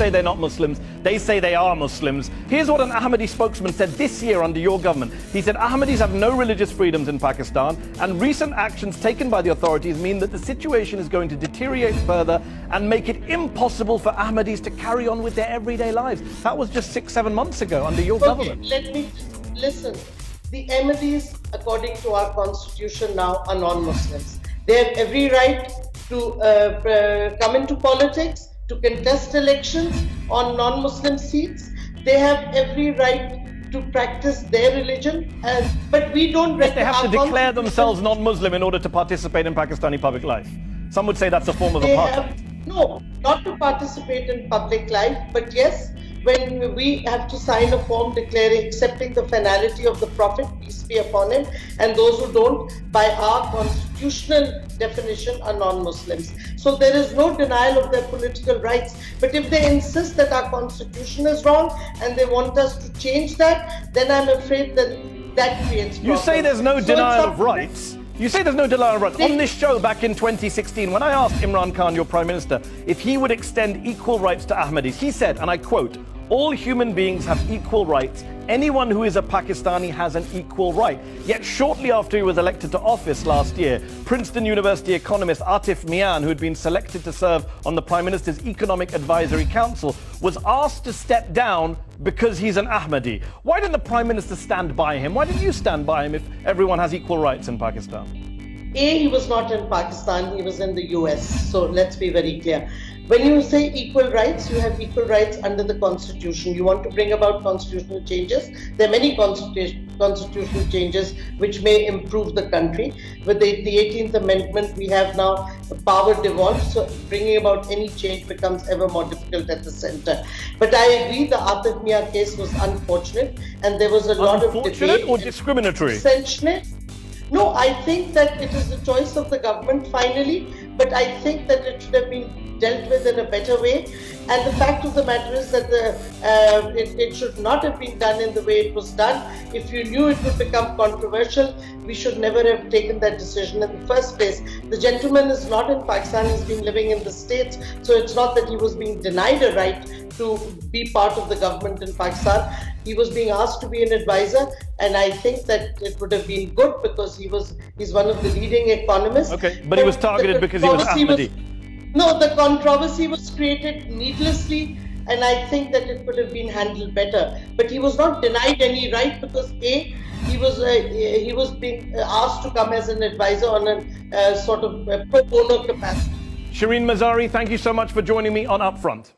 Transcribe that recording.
say they're not Muslims. They say they are Muslims. Here's what an Ahmadi spokesman said this year under your government. He said Ahmadis have no religious freedoms in Pakistan, and recent actions taken by the authorities mean that the situation is going to deteriorate further and make it impossible for Ahmadis to carry on with their everyday lives. That was just 6-7 months ago under your government. Let me listen. The Ahmadis, according to our constitution now, are non-Muslims. They have every right to come into politics, to contest elections on non-Muslim seats. They have every right to practice their religion, but we don't... But they have to declare themselves non-Muslim in order to participate in Pakistani public life. Some would say that's a form of apartheid. No, not to participate in public life, but yes, when we have to sign a form declaring, accepting the finality of the Prophet, peace be upon him, and those who don't, by our constitutional definition, are non-Muslims. So there is no denial of their political rights. But if they insist that our constitution is wrong and they want us to change that, then I'm afraid that creates problems. You say there's no denial of rights. You say there's no denial of rights. On this show back in 2016, when I asked Imran Khan, your Prime Minister, if he would extend equal rights to Ahmadis, he said, and I quote, "All human beings have equal rights. Anyone who is a Pakistani has an equal right." Yet shortly after he was elected to office last year, Princeton University economist Atif Mian, who had been selected to serve on the Prime Minister's Economic Advisory Council, was asked to step down because he's an Ahmadi. Why didn't the Prime Minister stand by him? Why didn't you stand by him if everyone has equal rights in Pakistan? He was not in Pakistan, he was in the US. So let's be very clear. When you say equal rights, you have equal rights under the Constitution. You want to bring about constitutional changes. There are many constitutional changes which may improve the country. With the 18th Amendment, we have now the power devolved, so bringing about any change becomes ever more difficult at the center. But I agree the Atif Mia case was unfortunate, and there was a lot of debate. Unfortunate or discriminatory? Essentially, no, I think that it is the choice of the government finally, but I think that it should have been dealt with in a better way. And the fact of the matter is that it should not have been done in the way it was done. If you knew it would become controversial, we should never have taken that decision in the first place. The gentleman is not in Pakistan, he's been living in the States, so it's not that he was being denied a right to be part of the government in Pakistan. He was being asked to be an advisor, and I think that it would have been good because he's one of the leading economists. Okay, but he was targeted because he was Ahmadi. No, the controversy was created needlessly, and I think that it could have been handled better. But he was not denied any right because he was being asked to come as an advisor on a sort of pro bono capacity. Shireen Mazari, thank you so much for joining me on Upfront.